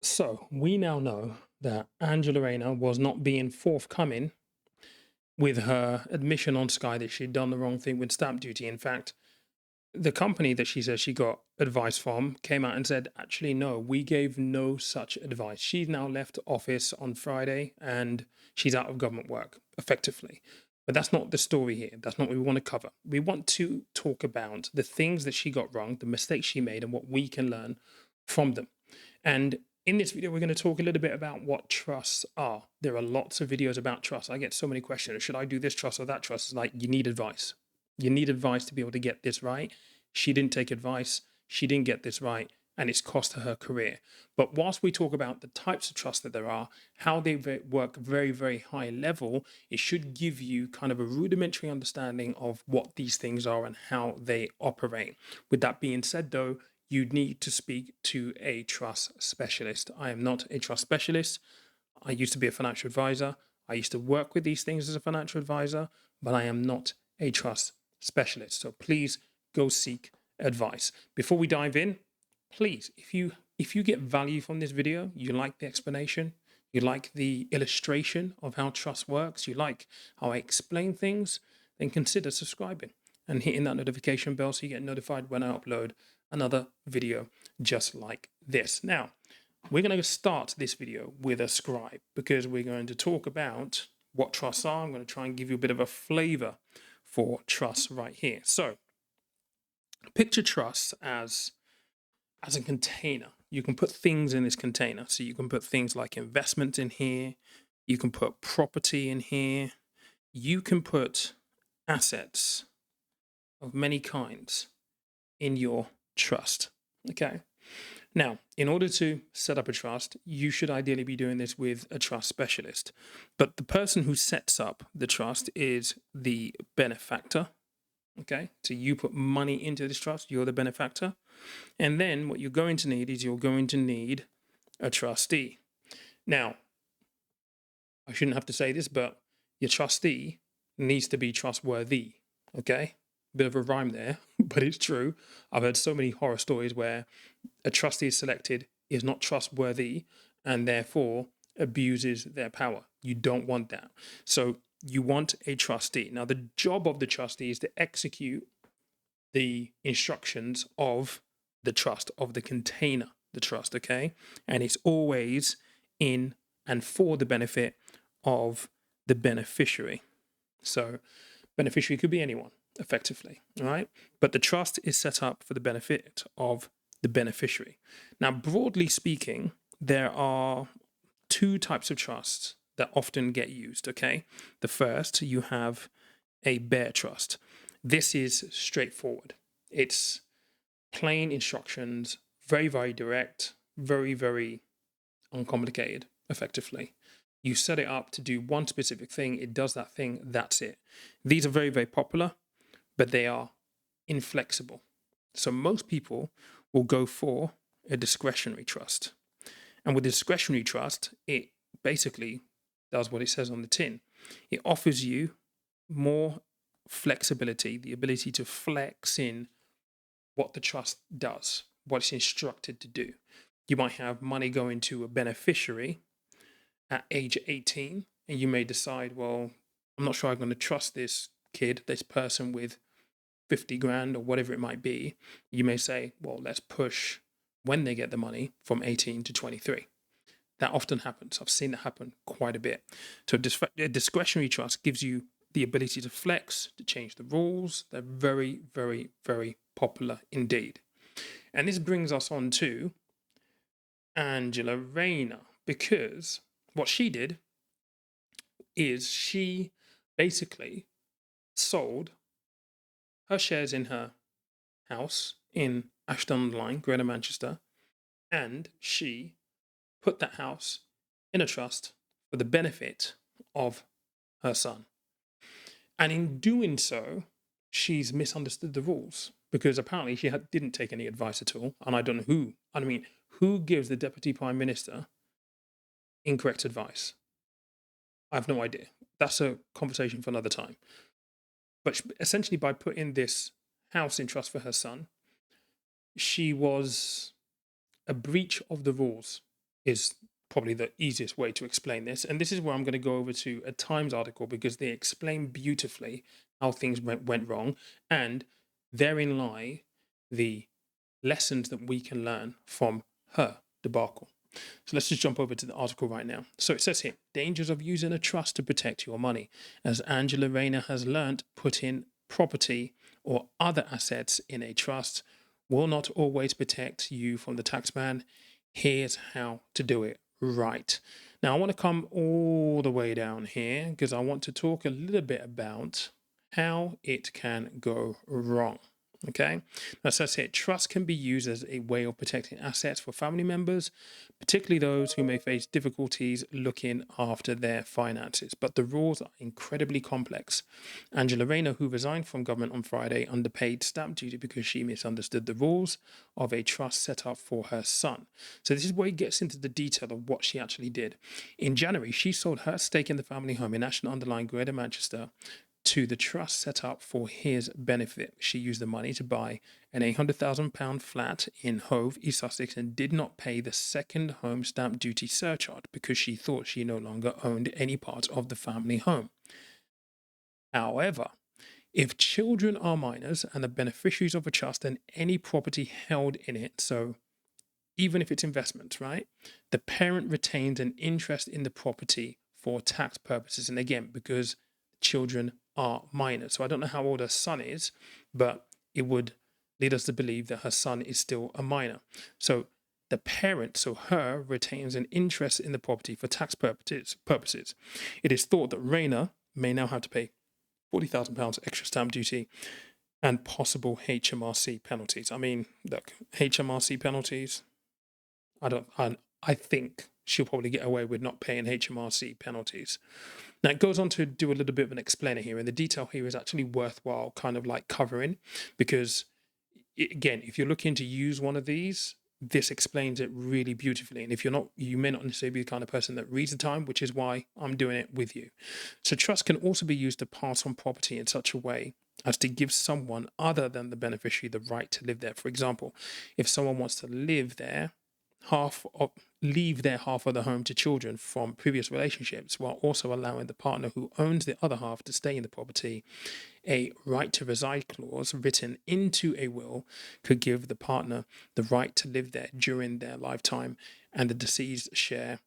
So we now know that Angela Rayner was not being forthcoming with her admission on Sky that she'd done the wrong thing with stamp duty. In fact, the company that she says she got advice from came out and said, actually, no, we gave no such advice. She's now left office on Friday and she's out of government work, effectively. But that's not the story here. That's not what we want to cover. We want to talk about the things that she got wrong, the mistakes she made, and what we can learn from them. And in this video, we're going to talk a little bit about what trusts are. There are lots of videos about trust. I get so many questions. Should I do this trust or that trust? It's like, you need advice. You need advice to be able to get this right. She didn't take advice. She didn't get this right. And it's cost her career. But whilst we talk about the types of trust that there are, how they work very, very high level, it should give you kind of a rudimentary understanding of what these things are and how they operate. With that being said, though, you need to speak to a trust specialist. I am not a trust specialist. I used to be a financial advisor. I used to work with these things as a financial advisor, but I am not a trust specialist. So please go seek advice. Before we dive in, please, if you get value from this video, you like the explanation, you like the illustration of how trust works, you like how I explain things, then consider subscribing and hitting that notification bell so you get notified when I upload another video just like this. Now, we're going to start this video with a scribe because we're going to talk about what trusts are. I'm going to try and give you a bit of a flavor for trusts right here. So picture trusts as a container. You can put things in this container. So you can put things like investments in here. You can put property in here. You can put assets of many kinds in your trust. Okay. Now, in order to set up a trust, you should ideally be doing this with a trust specialist. But the person who sets up the trust is the benefactor. Okay. So you put money into this trust, you're the benefactor. And then what you're going to need is you're going to need a trustee. Now, I shouldn't have to say this, but your trustee needs to be trustworthy. Okay. Bit of a rhyme there, but it's true. I've heard so many horror stories where a trustee is selected, is not trustworthy, and therefore abuses their power. You don't want that. So you want a trustee. Now, the job of the trustee is to execute the instructions of the trust, of the container, the trust, okay? And it's always in and for the benefit of the beneficiary. So, beneficiary could be anyone, effectively, all right? But the trust is set up for the benefit of the beneficiary. Now, broadly speaking, there are two types of trusts that often get used, okay? The first, you have a bare trust. This is straightforward. It's plain instructions, very, very direct, very, very uncomplicated, effectively. You set it up to do one specific thing, it does that thing, that's it. These are very, very popular, but they are inflexible. So most people will go for a discretionary trust. And with a discretionary trust, it basically does what it says on the tin. It offers you more flexibility, the ability to flex in what the trust does, what it's instructed to do. You might have money going to a beneficiary at age 18, and you may decide, well, I'm not sure I'm going to trust this kid, this person with 50 grand or whatever it might be. You may say, well, let's push when they get the money from 18 to 23. That often happens. I've seen that happen quite a bit. So a discretionary trust gives you the ability to flex, to change the rules. They're very, very, very popular indeed. And this brings us on to Angela Rayner, because what she did is she basically sold her shares in her house in Ashton-on-Lyne, Greater Manchester, and she put that house in a trust for the benefit of her son. And in doing so, she's misunderstood the rules because apparently she didn't take any advice at all. And I don't know who. I mean, who gives the Deputy Prime Minister incorrect advice? I have no idea. That's a conversation for another time. But essentially, by putting this house in trust for her son, she was a breach of the rules. is probably the easiest way to explain this. And this is where I'm going to go over to a Times article because they explain beautifully how things went wrong. And therein lie the lessons that we can learn from her debacle. So let's just jump over to the article right now. So it says here, dangers of using a trust to protect your money. As Angela Rayner has learnt, putting property or other assets in a trust will not always protect you from the taxman. Here's how to do it right. Now, I want to come all the way down here because I want to talk a little bit about how it can go wrong. Okay, as I said, trust can be used as a way of protecting assets for family members, particularly those who may face difficulties looking after their finances. But the rules are incredibly complex. Angela Rayner, who resigned from government on Friday, underpaid stamp duty because she misunderstood the rules of a trust set up for her son. So this is where he gets into the detail of what she actually did. In January, she sold her stake in the family home in National Underline, Greater Manchester, to the trust set up for his benefit. She used the money to buy an £800,000 flat in Hove, East Sussex, and did not pay the second home stamp duty surcharge because she thought she no longer owned any part of the family home. However, if children are minors and the beneficiaries of a trust, then any property held in it, so even if it's investments, right, the parent retains an interest in the property for tax purposes. And again, because children are minors. So I don't know how old her son is, but it would lead us to believe that her son is still a minor. So the parent, so her, retains an interest in the property for tax purposes. It is thought that Rayner may now have to pay £40,000 extra stamp duty and possible HMRC penalties. I mean, look, HMRC penalties, I think she'll probably get away with not paying HMRC penalties. Now, it goes on to do a little bit of an explainer here, and the detail here is actually worthwhile kind of like covering because, again, if you're looking to use one of these, this explains it really beautifully. And if you're not, you may not necessarily be the kind of person that reads the time, which is why I'm doing it with you. So, trust can also be used to pass on property in such a way as to give someone other than the beneficiary the right to live there. For example, if someone wants to live there, leave their half of the home to children from previous relationships while also allowing the partner who owns the other half to stay in the property. A right to reside clause written into a will could give the partner the right to live there during their lifetime, and the deceased share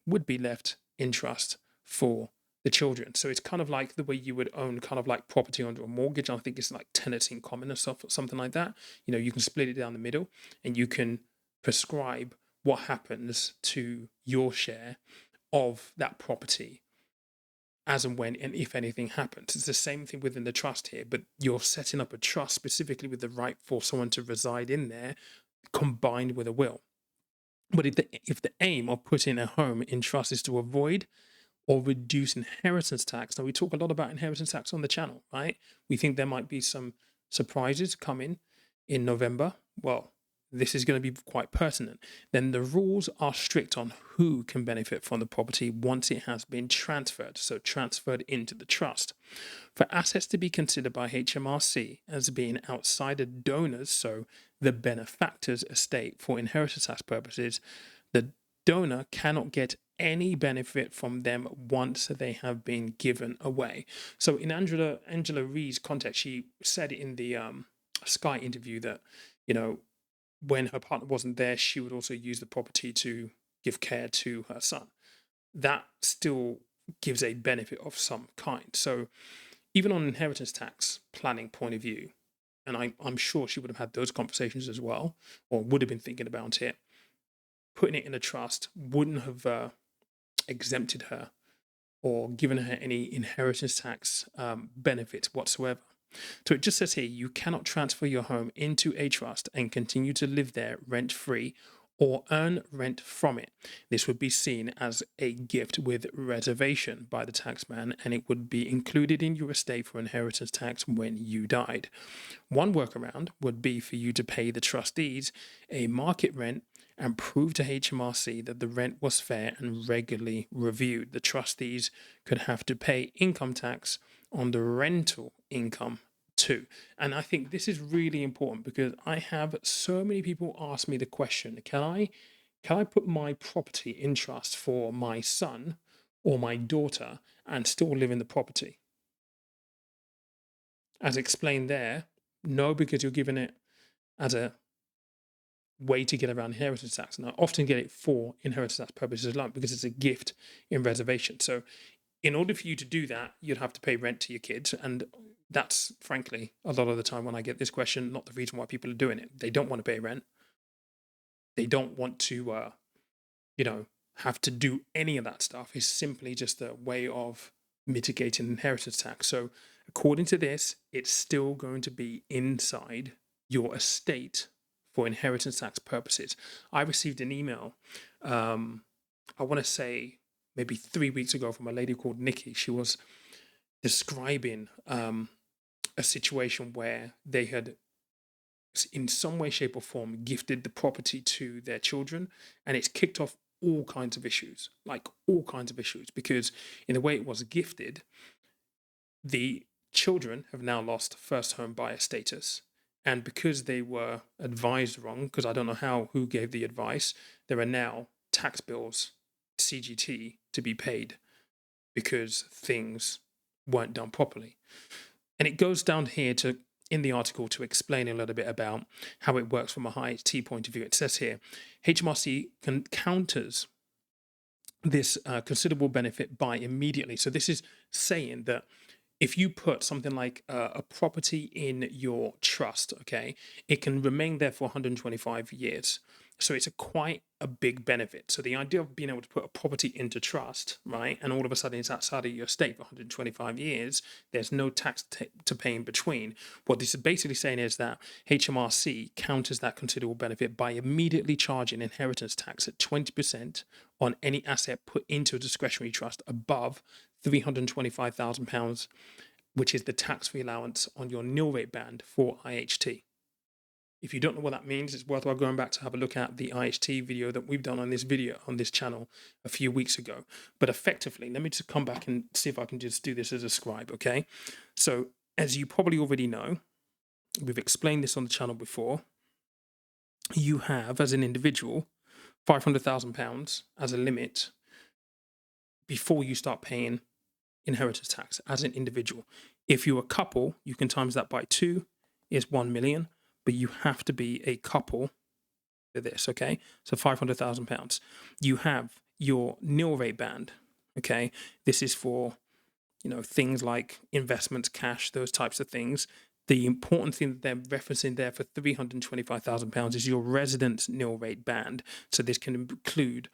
would be left in trust for the children. So it's kind of like the way you would own kind of like property under a mortgage. I think it's like tenants in common or stuff, something like that. You know, you can split it down the middle and you can prescribe what happens to your share of that property as and when and if anything happens. It's the same thing within the trust here, but you're setting up a trust specifically with the right for someone to reside in there combined with a will. But if the aim of putting a home in trust is to avoid or reduce inheritance tax. Now, we talk a lot about inheritance tax on the channel, right? We think there might be some surprises coming in November. Well, this is going to be quite pertinent. Then the rules are strict on who can benefit from the property once it has been transferred, so transferred into the trust. For assets to be considered by HMRC as being outsider donors, so the benefactor's estate for inheritance tax purposes, the donor cannot get any benefit from them once they have been given away. So in Angela Ree's context, she said in the Sky interview that, you know, when her partner wasn't there, she would also use the property to give care to her son. That still gives a benefit of some kind. So even on inheritance tax planning point of view, and I'm sure she would have had those conversations as well, or would have been thinking about it, putting it in a trust wouldn't have exempted her or given her any inheritance tax benefits whatsoever. So it just says here you cannot transfer your home into a trust and continue to live there rent free or earn rent from it. This would be seen as a gift with reservation by the taxman, and it would be included in your estate for inheritance tax when you died. One workaround would be for you to pay the trustees a market rent and prove to HMRC that the rent was fair and regularly reviewed. The trustees could have to pay income tax on the rental income too. And I think this is really important because I have so many people ask me the question, can I can I put my property in trust for my son or my daughter and still live in the property? As explained there, no, because you're giving it as a way to get around inheritance tax. And I often get it for inheritance tax purposes alone because it's a gift in reservation. So, in order for you to do that, you'd have to pay rent to your kids. And that's frankly a lot of the time when I get this question, not the reason why people are doing it. They don't want to pay rent. They don't want to, you know, have to do any of that stuff. It's simply just a way of mitigating inheritance tax. So, according to this, it's still going to be inside your estate for inheritance tax purposes. I received an email, I want to say maybe 3 weeks ago, from a lady called Nikki. She was describing a situation where they had, in some way, shape, or form, gifted the property to their children, and it's kicked off all kinds of issues, like all kinds of issues, because in the way it was gifted, the children have now lost first home buyer status. And because they were advised wrong, because I don't know who gave the advice, there are now tax bills, CGT, to be paid because things weren't done properly. And it goes down here to, in the article, to explain a little bit about how it works from a high T point of view. It says here, HMRC counters this considerable benefit by immediately. So this is saying that if you put something like a property in your trust, okay, it can remain there for 125 years. So it's quite a big benefit. So the idea of being able to put a property into trust, right, and all of a sudden it's outside of your state for 125 years, there's no tax to pay in between. What this is basically saying is that HMRC counters that considerable benefit by immediately charging inheritance tax at 20% on any asset put into a discretionary trust above £325,000, which is the tax-free allowance on your nil rate band for IHT. If you don't know what that means, it's worthwhile going back to have a look at the IHT video that we've done on this channel a few weeks ago. But effectively, let me just come back and see if I can just do this as a scribe, okay? So, as you probably already know, we've explained this on the channel before, you have, as an individual, £500,000 as a limit before you start paying inheritance tax as an individual. If you're a couple, you can times that by 2, is 1 million, but you have to be a couple for this, okay? So £500,000. You have your nil rate band, okay? This is for, things like investments, cash, those types of things. The important thing that they're referencing there for £325,000 is your residence nil rate band. So this can include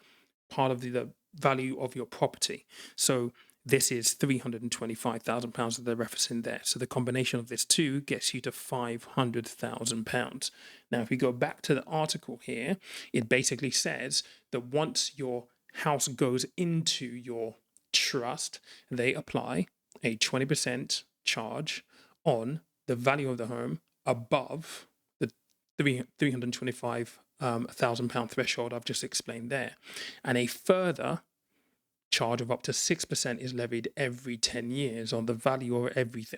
part of the value of your property. So this is £325,000 that they're referencing there. So the combination of this two gets you to £500,000. Now, if we go back to the article here, it basically says that once your house goes into your trust, they apply a 20% charge on the value of the home above the £325,000 threshold I've just explained there. And a further charge of up to 6% is levied every 10 years on the value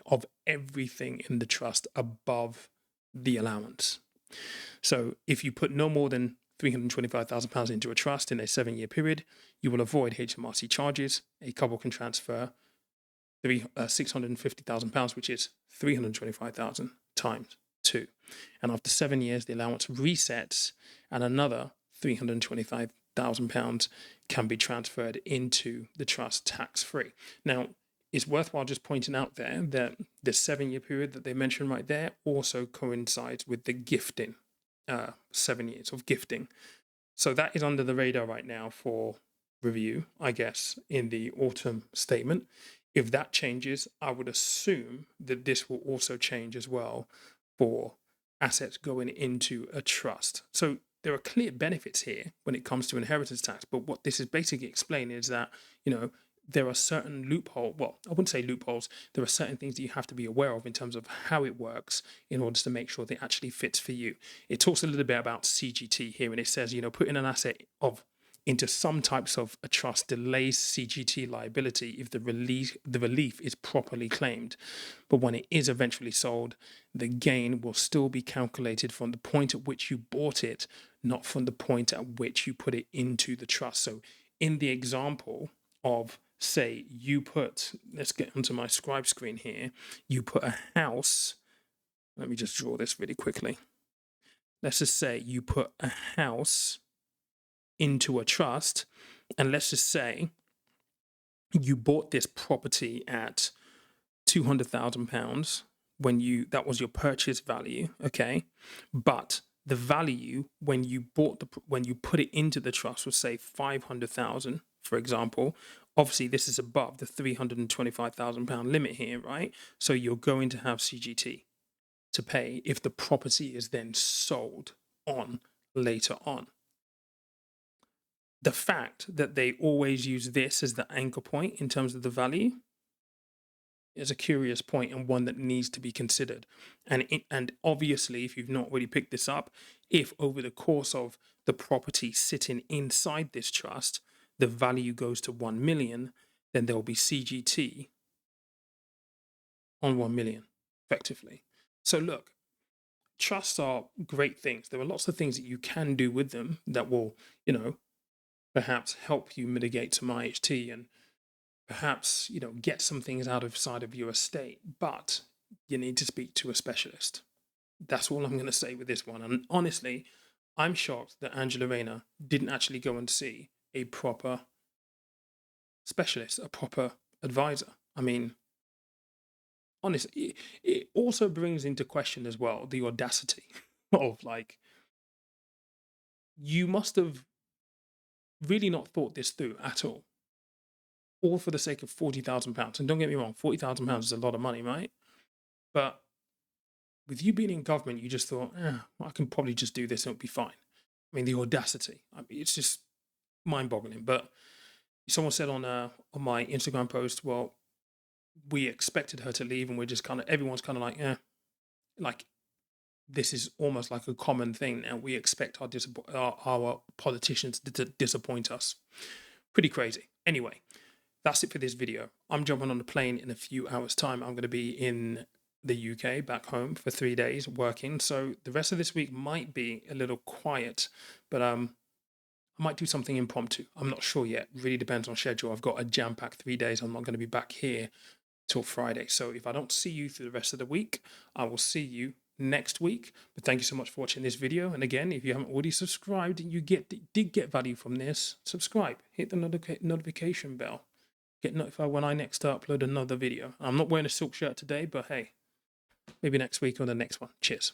of everything in the trust above the allowance. So if you put no more than £325,000 into a trust in a 7-year period, you will avoid HMRC charges. A couple can transfer £650,000, which is £325,000 times 2. And after 7 years, the allowance resets and another £325,000 can be transferred into the trust tax-free. Now, it's worthwhile just pointing out there that the 7-year period that they mentioned right there also coincides with the gifting, 7 years of gifting. So that is under the radar right now for review, I guess, in the autumn statement. If that changes, I would assume that this will also change as well for assets going into a trust. So there are clear benefits here when it comes to inheritance tax, but what this is basically explaining is that, there are certain loopholes. Well, I wouldn't say loopholes. There are certain things that you have to be aware of in terms of how it works in order to make sure that it actually fits for you. It talks a little bit about CGT here, and it says, putting an asset of into some types of a trust delays CGT liability if the relief is properly claimed. But when it is eventually sold, the gain will still be calculated from the point at which you bought it, not from the point at which you put it into the trust. So in the example of, say, you put, let's get onto my scribe screen here, you put a house, let me just draw this really quickly. Let's just say you put a house into a trust, and let's just say you bought this property at £200,000 when that was your purchase value, okay? But the value when you when you put it into the trust was, say, 500,000, for example. Obviously, this is above the £325,000 limit here, right? So you're going to have CGT to pay if the property is then sold on later on. The fact that they always use this as the anchor point in terms of the value is a curious point and one that needs to be considered. And obviously, if you've not already picked this up, if over the course of the property sitting inside this trust, the value goes to 1 million, then there will be CGT on 1 million, effectively. So look, trusts are great things. There are lots of things that you can do with them that will, perhaps help you mitigate some IHT and perhaps, get some things out of side of your estate, but you need to speak to a specialist. That's all I'm going to say with this one. And honestly, I'm shocked that Angela Rayner didn't actually go and see a proper specialist, a proper advisor. I mean, honestly, it also brings into question as well the audacity of, like, you must have really not thought this through at all for the sake of £40,000. And don't get me wrong, £40,000 is a lot of money, right? But with you being in government, you just thought, I can probably just do this and it'll be fine. I mean, the audacity, it's just mind-boggling. But someone said on my Instagram post, well, we expected her to leave, and we're just everyone's kind of like, like, this is almost like a common thing now. We expect our politicians to disappoint us. Pretty crazy. Anyway, that's it for this video. I'm jumping on a plane in a few hours' time. I'm going to be in the UK, back home, for 3 days working. So the rest of this week might be a little quiet, but I might do something impromptu. I'm not sure yet. Really depends on schedule. I've got a jam-packed 3 days. I'm not going to be back here till Friday. So if I don't see you through the rest of the week, I will see you next week. But thank you so much for watching this video. And again, if you haven't already subscribed and you did get value from this, subscribe. Hit the notification bell. Get notified when I next upload another video. I'm not wearing a silk shirt today, but hey, maybe next week or the next one. Cheers.